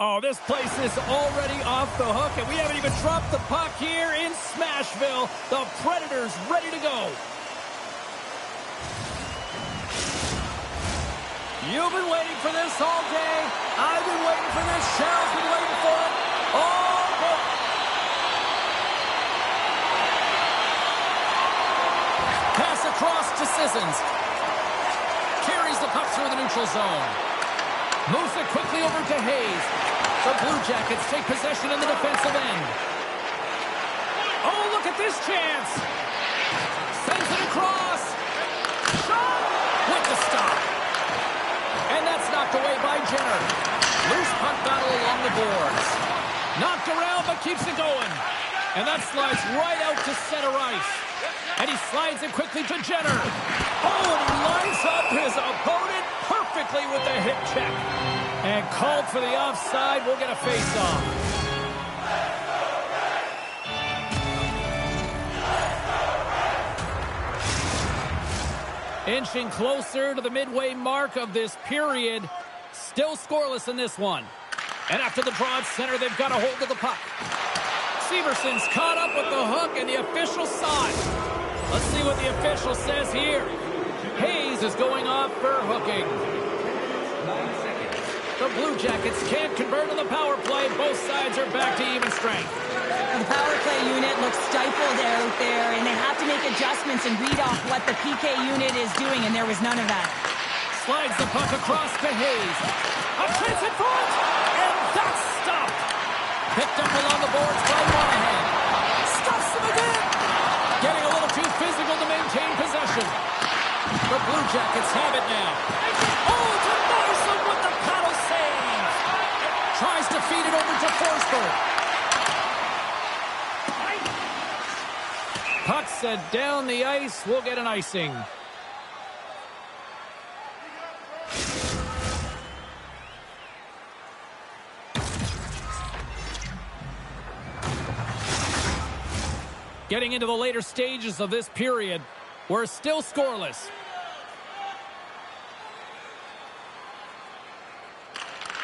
Oh, this place is already off the hook, and we haven't even dropped the puck here in Smashville. The Predators ready to go. You've been waiting for this all day. I've been waiting for this. Cheryl's been waiting for it. Oh, boy. Pass across to Sissons. Carries the puck through the neutral zone. Moves it quickly over to Hayes. The Blue Jackets take possession in the defensive end. Oh, look at this chance. Sends it across. Shot with the stop. And that's knocked away by Jenner. Loose puck battle along the boards. Knocked around, but keeps it going. And that slides right out to center ice. And he slides it quickly to Jenner. Oh, and he lines up his opponent perfectly with the hip check. And called for the offside. We'll get a face-off. Inching closer to the midway mark of this period. Still scoreless in this one. And after the draw at center, they've got a hold of the puck. Severson's caught up with the hook, and the official saw it. Let's see what the official says here. Hayes is going off for hooking. The Blue Jackets can't convert on the power play. Both sides are back to even strength. The power play unit looks stifled out there, and they have to make adjustments and read off what the PK unit is doing, and there was none of that. Slides the puck across to Hayes. A chance in front, and that's stopped. Picked up along the boards by Monahan. Stuffs him again. Getting a little too physical to maintain possession. The Blue Jackets have it now. Oh, to Marshall with the paddle save. Tries to feed it over to Forsberg. Puck set down the ice. We'll get an icing. Getting into the later stages of this period, we're still scoreless.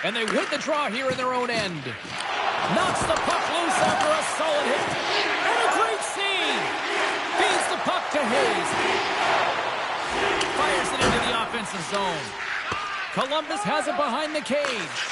And they win the draw here in their own end. Knocks the puck loose after a solid hit. And a great save. Feeds the puck to Hayes. Fires it into the offensive zone. Columbus has it behind the cage.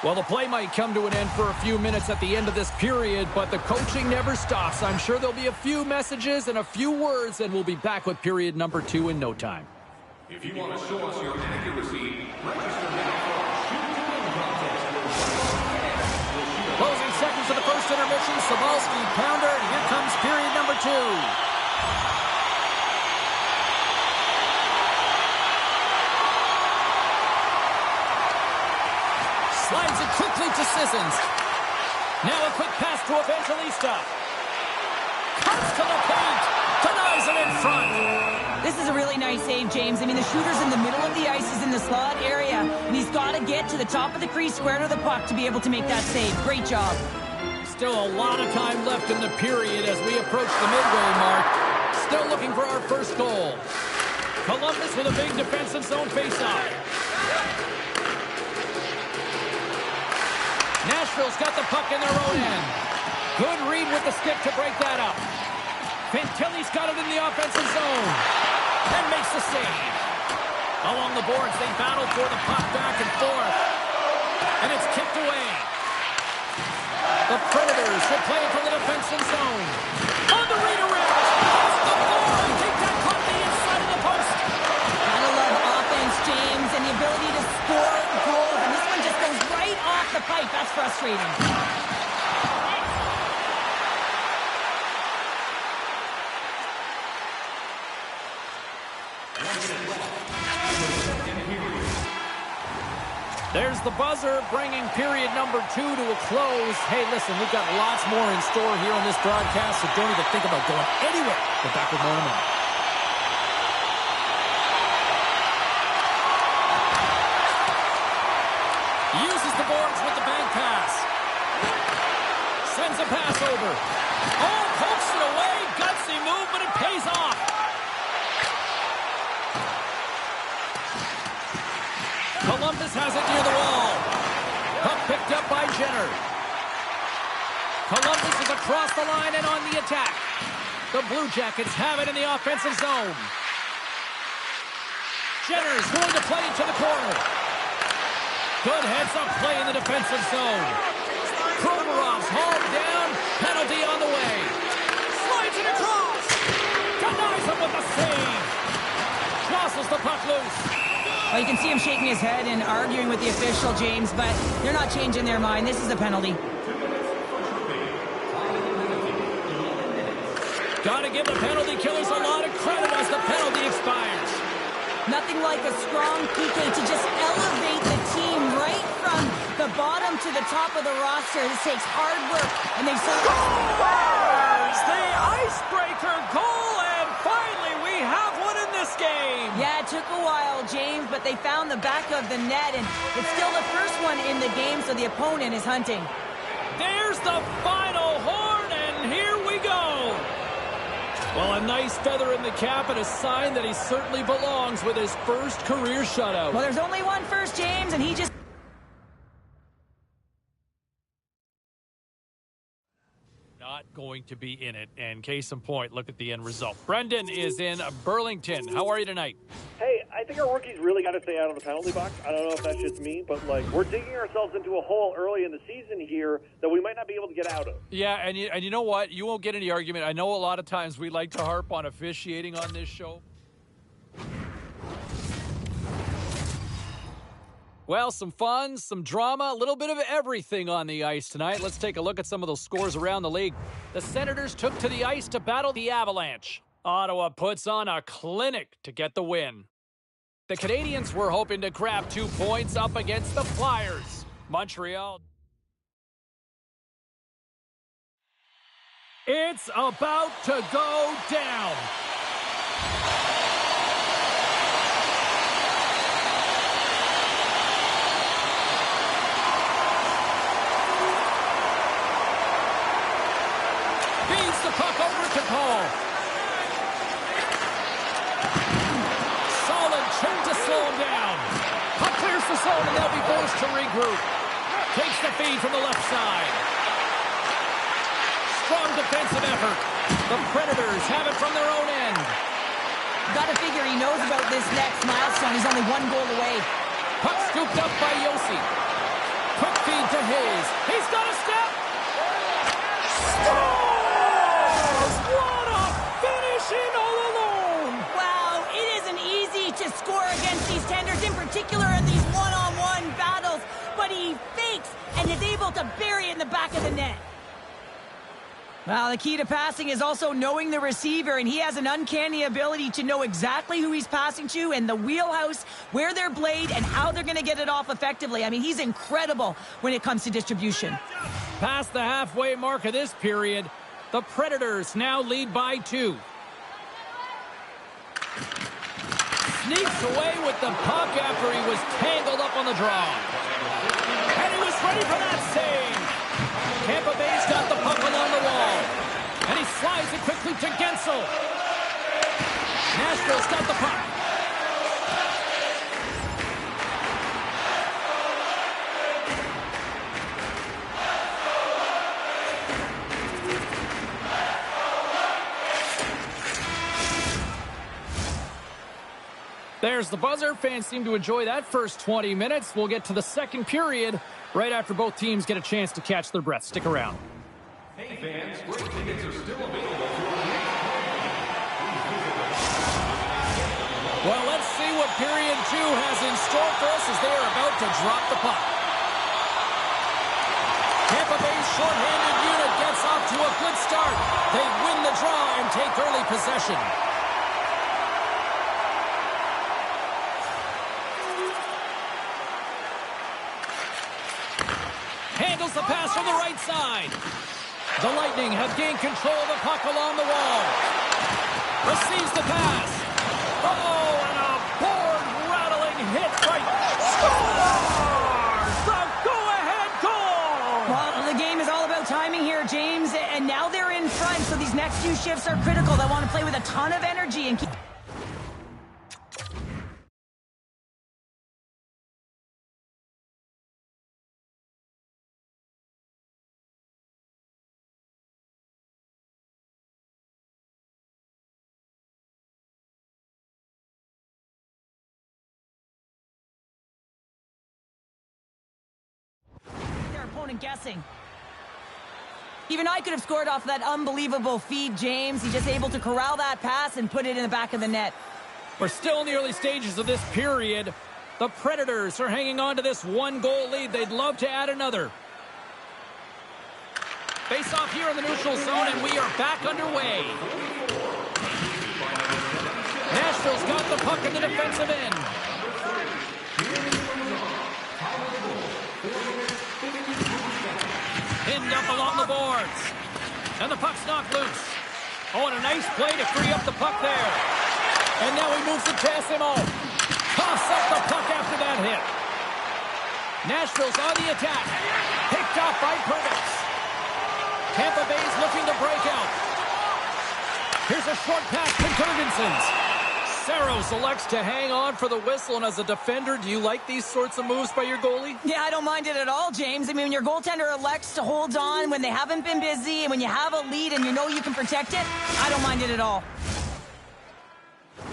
Well, the play might come to an end for a few minutes at the end of this period, but the coaching never stops. I'm sure there'll be a few messages and a few words, and we'll be back with period number 2 in no time. If you want to show us your accuracy, register now for our shoot-to-win contest. Closing seconds of the first intermission, Sabalski pounder, and here comes period number 2. Slides it quickly to Sissons. Now a quick pass to Evangelista. Cuts to the paint. Denies it in front. This is a really nice save, James. I mean, the shooter's in the middle of the ice. He's in the slot area, and he's got to get to the top of the crease, square to the puck to be able to make that save. Great job. Still a lot of time left in the period as we approach the midway mark. Still looking for our first goal. Columbus with a big defensive zone faceoff. Nashville's got the puck in their own end. Good read with the stick to break that up. Fantilli's got it in the offensive zone. And makes the save. Along the boards, they battle for the puck back and forth. And it's kicked away. The Predators will play from the defensive zone. On the redirect. There's the buzzer, bringing period number 2 to a close. Hey, listen, we've got lots more in store here on this broadcast, so don't even think about going anywhere. We're back with more in a minute. Uses the boards with the bank pass. Sends a pass over. Oh, pokes it away. Gutsy move, but it pays off. Columbus has it near the wall. Puck picked up by Jenner. Columbus is across the line and on the attack. The Blue Jackets have it in the offensive zone. Jenner's going to play into the corner. Good heads-up play in the defensive zone. Provorov's hauled down. Penalty on the way. Slides it across. Denies him with the save. Jostles the puck loose. Well, you can see him shaking his head and arguing with the official, James, but they're not changing their mind. This is a penalty. Got to give the penalty killers a lot of credit as the penalty expires. Nothing like a strong PK to just elevate the team right from the bottom to the top of the roster. This takes hard work, and they scores the icebreaker goal, and finally we have one in this game. Yeah, it took a while, James, but they found the back of the net, and it's still the first one in the game, so the opponent is hunting. There's the final horn, and here we go. Well, a nice feather in the cap and a sign that he certainly belongs with his first career shutout. Well, there's only one first, James, and he just... Not going to be in it, and case in point, look at the end result. Brendan is in Burlington. How are you tonight? Hey, I think our rookies really got to stay out of the penalty box. I don't know if that's just me, but we're digging ourselves into a hole early in the season here that we might not be able to get out of. Yeah, and you know what? You won't get any argument. I know a lot of times we like to harp on officiating on this show. Well, some fun, some drama, a little bit of everything on the ice tonight. Let's take a look at some of those scores around the league. The Senators took to the ice to battle the Avalanche. Ottawa puts on a clinic to get the win. The Canadiens were hoping to grab 2 points up against the Flyers. Montreal. It's about to go down. Feeds the puck over to Paul. Solid check to slow him down. Puck clears the zone and they'll be forced to regroup. Takes the feed from the left side. Strong defensive effort. The Predators have it from their own end. Gotta figure he knows about this next milestone. He's only 1 goal away. Puck scooped up by Yossi. Quick feed to Hayes. He's got a step. Scores! What a finishing all alone! Wow, it isn't easy to score against these tenders, in particular in these one-on-one battles, but he fakes and is able to bury it in the back of the net. Well, the key to passing is also knowing the receiver, and he has an uncanny ability to know exactly who he's passing to and the wheelhouse, where they're played, and how they're going to get it off effectively. I mean, he's incredible when it comes to distribution. Past the halfway mark of this period, the Predators now lead by 2. Sneaks away with the puck after he was tangled up on the draw. And he was ready for that save. Tampa Bay's got the puck along the wall. And he slides it quickly to Gensel. Nashville's got the puck. There's the buzzer. Fans seem to enjoy that first 20 minutes. We'll get to the second period right after both teams get a chance to catch their breath. Stick around. Hey fans, great tickets are still available for Well, let's see what period 2 has in store for us as they are about to drop the puck. Tampa Bay's shorthanded unit gets off to a good start. They win the draw and take early possession. from the right side. The Lightning have gained control of the puck along the wall. Receives the pass. Oh, and a board-rattling hit right. Scores! The go-ahead goal! Well, the game is all about timing here, James, and now they're in front, so these next few shifts are critical. They want to play with a ton of energy and keep... their opponent guessing. Even I could have scored off that unbelievable feed, James. He's just able to corral that pass and put it in the back of the net. We're still in the early stages of this period. The Predators are hanging on to this one-goal lead. They'd love to add another. Face off here in the neutral zone, and we are back underway. Nashville's got the puck in the defensive end. Pinned up along the boards. And the puck's knocked loose. Oh, and a nice play to free up the puck there. And now he moves it to SMO. Toss up the puck after that hit. Nashville's on the attack. Picked off by Perkins. Tampa Bay's looking to break out. Here's a short pass to Jurgensen. Saros elects to hang on for the whistle, and as a defender, do you like these sorts of moves by your goalie? Yeah, I don't mind it at all, James. I mean, when your goaltender elects to hold on when they haven't been busy, and when you have a lead and you know you can protect it, I don't mind it at all.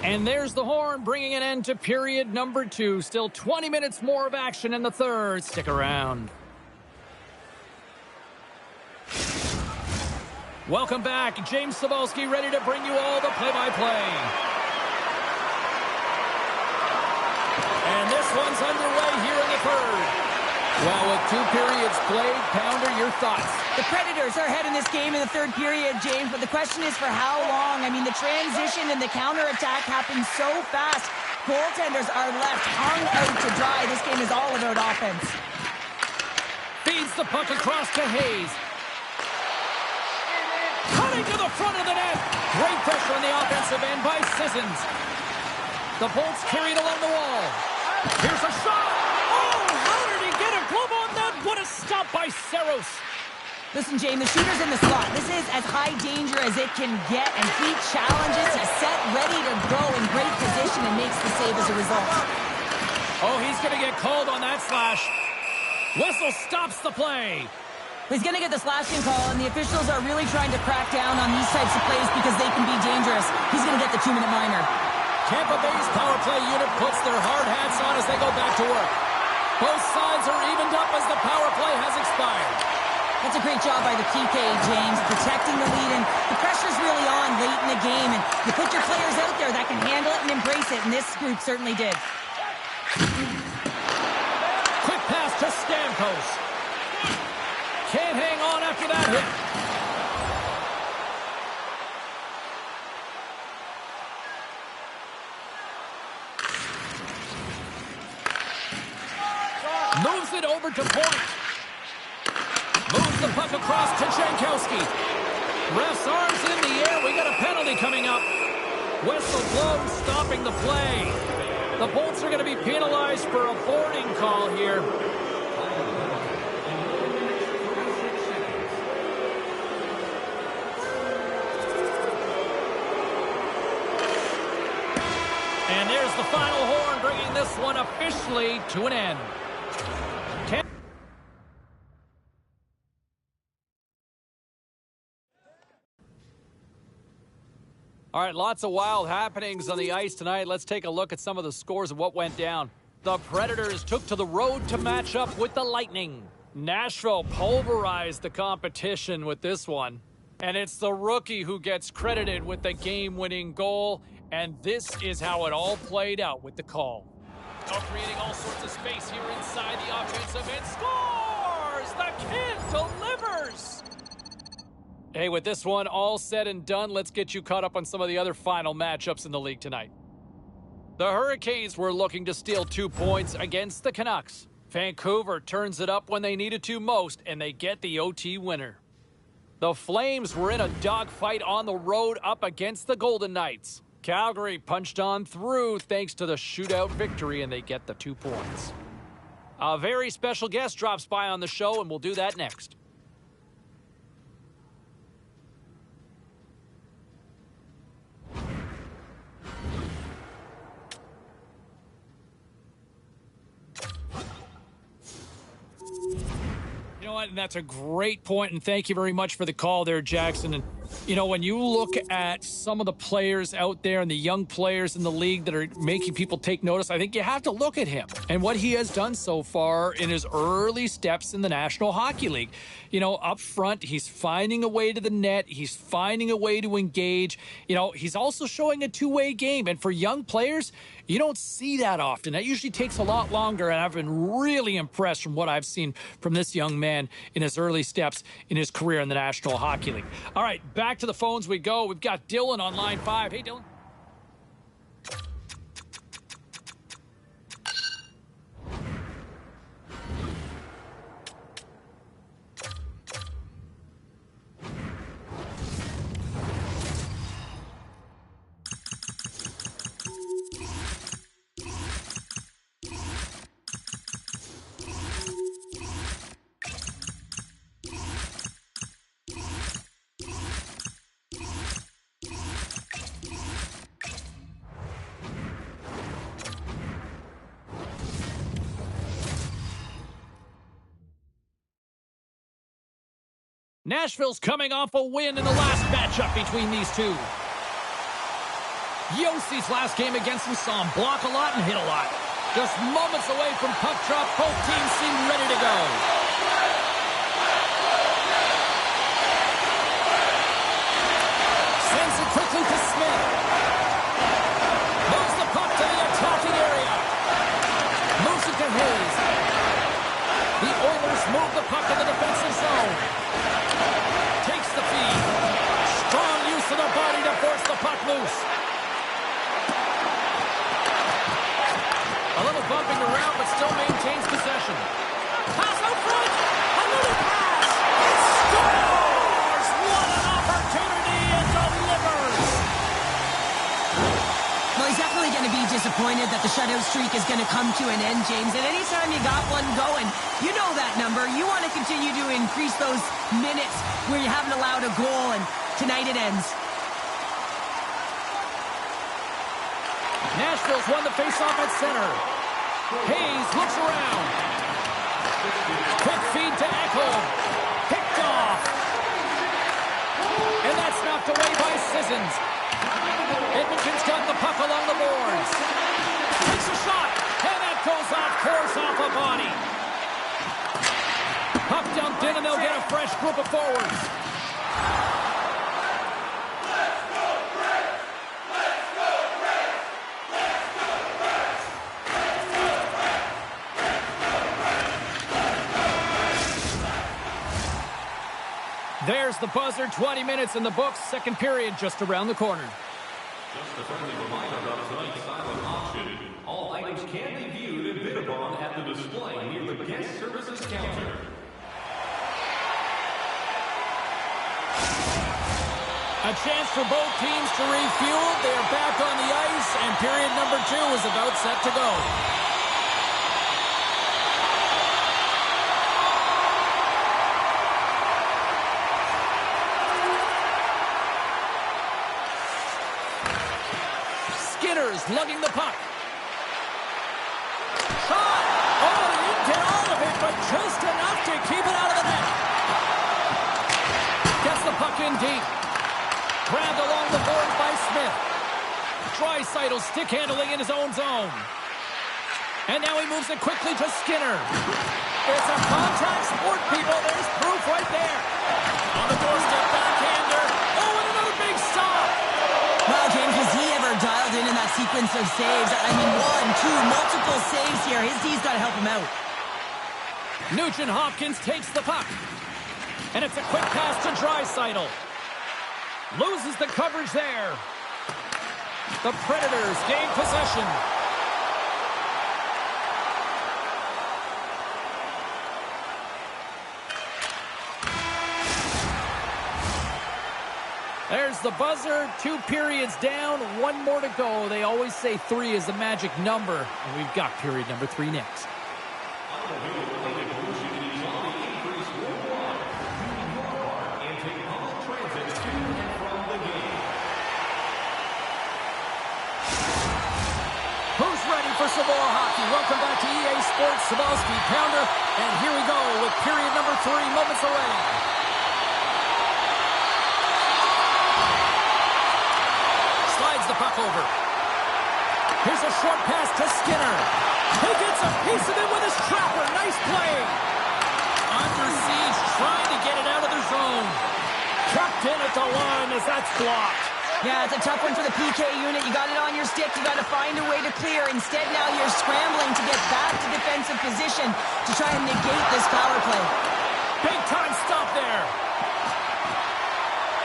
And there's the horn, bringing an end to period number 2. Still 20 minutes more of action in the third. Stick around. Welcome back. James Cybulski ready to bring you all the play-by-play. And this one's underway here in the third. Well, with 2 periods played, Pounder, your thoughts? The Predators are ahead in this game in the third period, James, but the question is for how long? I mean, the transition and the counterattack happen so fast. Goaltenders are left hung out to dry. This game is all about offense. Feeds the puck across to Hayes. Cutting to the front of the net. Great pressure on the offensive end by Sissons. The Bolts carried along the wall. Here's a shot. Oh, how did he get a glove on that? What a stop by Saros. Listen, James, the shooter's in the slot. This is as high danger as it can get, and he challenges. He's set, ready to go in great position, and makes the save as a result. Oh, he's going to get called on that slash. Whistle stops the play. He's going to get the slashing call, and the officials are really trying to crack down on these types of plays because they can be dangerous. He's going to get the 2-minute minor. Tampa Bay's power play unit puts their hard hats on as they go back to work. Both sides are evened up as the power play has expired. That's a great job by the PK, James, protecting the lead, and the pressure's really on late in the game, and you put your players out there that can handle it and embrace it, and this group certainly did. Quick pass to Stamkos. Can't hang on after that hit. Moves it over to point. Moves the puck across to Jankowski. Ref's arms in the air. We got a penalty coming up. Whistle blows, stopping the play. The Bolts are going to be penalized for a boarding call here. And there's the final horn, bringing this one officially to an end. All right, lots of wild happenings on the ice tonight. Let's take a look at some of the scores of what went down. The Predators took to the road to match up with the Lightning. Nashville pulverized the competition with this one. And it's the rookie who gets credited with the game-winning goal. And this is how it all played out with the call. Now creating all sorts of space here inside the offensive end. Scores! The kid delivers! Hey, with this one all said and done, let's get you caught up on some of the other final matchups in the league tonight. The Hurricanes were looking to steal 2 points against the Canucks. Vancouver turns it up when they needed to most, and they get the OT winner. The Flames were in a dogfight on the road up against the Golden Knights. Calgary punched on through thanks to the shootout victory, and they get the 2 points. A very special guest drops by on the show, and we'll do that next. You know what? And that's a great point, and thank you very much for the call there, Jackson. And, you know, when you look at some of the players out there and the young players in the league that are making people take notice, I think you have to look at him and what he has done so far in his early steps in the National Hockey League. You know, up front, he's finding a way to the net. He's finding a way to engage. You know, he's also showing a two-way game. And for young players, you don't see that often. That usually takes a lot longer, and I've been really impressed from what I've seen from this young man in his early steps in his career in the National Hockey League. All right, back to the phones we go. We've got Dylan on line 5. Hey, Dylan. Nashville's coming off a win in the last matchup between these two. Yossi's last game against him saw him block a lot and hit a lot. Just moments away from puck drop, both teams seem ready to go. Sends it quickly to Smith. Moves the puck to the attacking area. Moves it to Hayes. The Oilers move the puck in the defensive zone. Takes the feed. Strong use of the body to force the puck loose. A little bumping around, but still maintains possession. Pass out front. Another pass. It scores. What an opportunity. It delivers. Well, he's definitely going to be disappointed that the shutout streak is going to come to an end, James. And anytime you got one going, you know that number. You want to continue to increase those minutes where you haven't allowed a goal, and tonight it ends. Nashville's won the faceoff at center. Hayes looks around. Quick feed to Ekholm. Picked off. And that's knocked away by Sissons. Edmonton's got the puck along the boards. Takes a shot. And that goes off course off a body. Puck dumped in, and they'll get a fresh group of forwards. There's the buzzer. 20 minutes in the books. Second period just around the corner. Just a friendly reminder about tonight's silent auction. All items can be viewed and bid upon at the display near the guest services counter. A chance for both teams to refuel. They are back on the ice, and period number 2 is about set to go. Skinner's lugging the puck. Shot! Oh, he didn't get all of it, but just enough to keep it out of the net. Gets the puck in deep. Grabbed along the boards by Smith. Draisaitl stick handling in his own zone. And now he moves it quickly to Skinner. It's a contact sport, people. There's proof right there. On the doorstep, backhander. Oh, and another big stop. Well, James, was he ever dialed in that sequence of saves? I mean, 1, 2, multiple saves here. His D's got to help him out. Nugent Hopkins takes the puck. And it's a quick pass to Draisaitl. Loses the coverage there. The Predators gain possession. There's the buzzer. 2 periods down, 1 more to go. They always say 3 is the magic number, and we've got period number 3 next. Who's ready for Samoa hockey? Welcome back to EA Sports Sabalski Pounder, and here we go with period number 3 moments away. The puck over. Here's a short pass to Skinner. He gets a piece of it with his trapper. Nice play. Under siege, trying to get it out of their zone. Tucked in at the line as that's blocked. Yeah, it's a tough one for the PK unit. You got it on your stick. You got to find a way to clear. Instead, now you're scrambling to get back to defensive position to try and negate this power play. Big time stop there.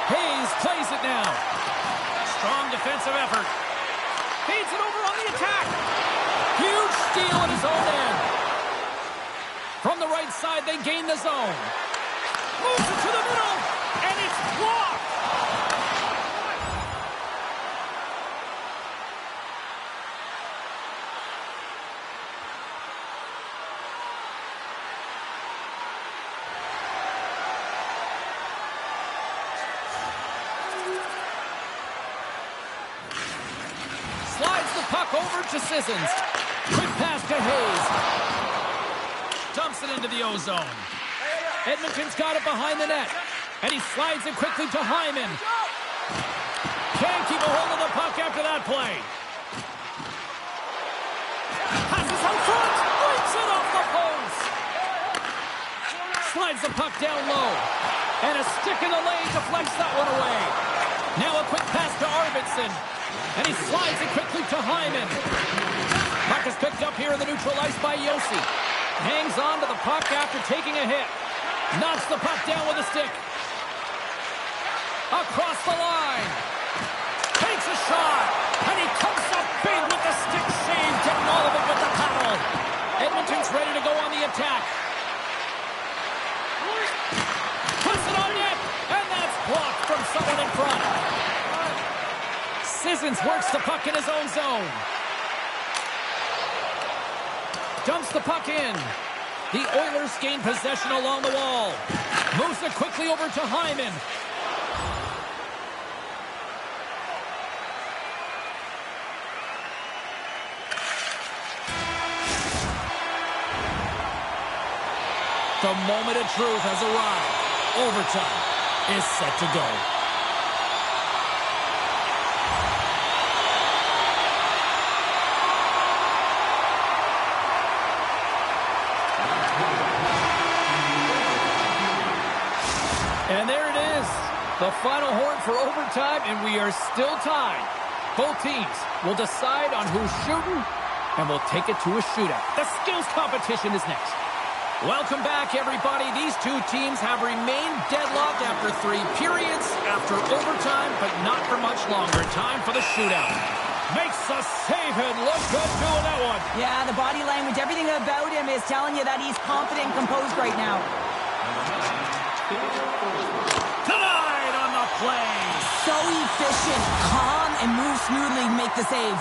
Hayes plays it now. Strong defensive effort. Feeds it over on the attack. Huge steal at his own end. From the right side, they gain the zone. Moves it to the middle, and it's blocked. Puck over to Sissons. Quick pass to Hayes. Dumps it into the O-zone. Edmonton's got it behind the net. And he slides it quickly to Hyman. Can't keep a hold of the puck after that play. Passes out front. Breaks it off the post. Slides the puck down low. And a stick in the lane deflects that one away. Now a quick pass to Arvidsson. And he slides it quickly to Hyman. Puck is picked up here in the neutral ice by Yossi. Hangs on to the puck after taking a hit. Knocks the puck down with a stick. Across the line. Takes a shot. And he comes up big with the stick save. Getting all of it with the paddle. Edmonton's ready to go on the attack. Puts it on net. And that's blocked from someone in front. Sissons works the puck in his own zone. Dumps the puck in. The Oilers gain possession along the wall. Moves it quickly over to Hyman. The moment of truth has arrived. Overtime is set to go. And there it is, the final horn for overtime, and we are still tied. Both teams will decide on who's shooting, and we'll take it to a shootout. The skills competition is next. Welcome back, everybody. These two teams have remained deadlocked after 3 periods, after overtime, but not for much longer. Time for the shootout. Makes a save and look good doing that one. Yeah, the body language, everything about him is telling you that he's confident and composed right now. Tonight on the play. So efficient, calm, and moves smoothly to make the save.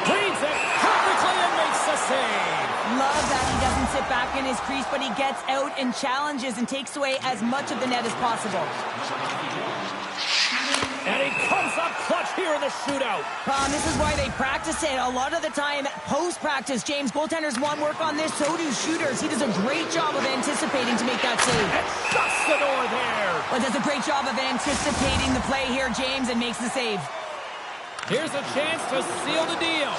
Cleans it perfectly and makes the save. Love that he doesn't sit back in his crease, but he gets out and challenges and takes away as much of the net as possible. And he comes up clutch here in the shootout. This is why they practice it. A lot of the time, post-practice, James, goaltenders want work on this, so do shooters. He does a great job of anticipating to make that save. And shuts the door there. Well, does a great job of anticipating the play here, James, and makes the save. Here's a chance to seal the deal.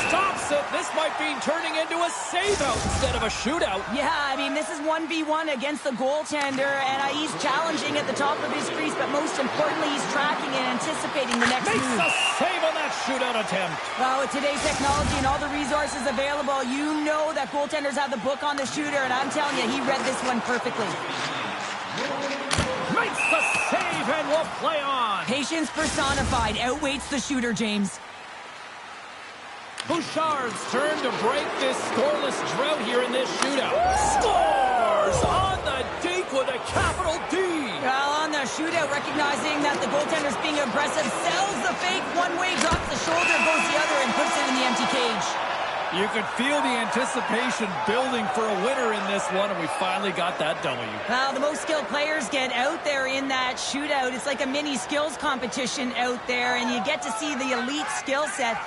Stops it. This might be turning into a save-out instead of a shootout. Yeah, I mean, this is 1v1 against the goaltender, and he's challenging at the top of his crease, but most importantly, he's tracking and anticipating the next Makes move. a save on that shootout attempt. Well, with today's technology and all the resources available, you know that goaltenders have the book on the shooter, and I'm telling you, he read this one perfectly. Makes the save and will play on. Patience personified outweights the shooter, James. Blue Bouchard's turn to break this scoreless drought here in this shootout. Scores on the deke with a capital D. Well, on the shootout, recognizing that the goaltender's being aggressive, sells the fake one way, drops the shoulder, goes the other, and puts it in the empty cage. You could feel the anticipation building for a winner in this one, and we finally got that W. Well, the most skilled players get out there in that shootout. It's like a mini skills competition out there, and you get to see the elite skill set.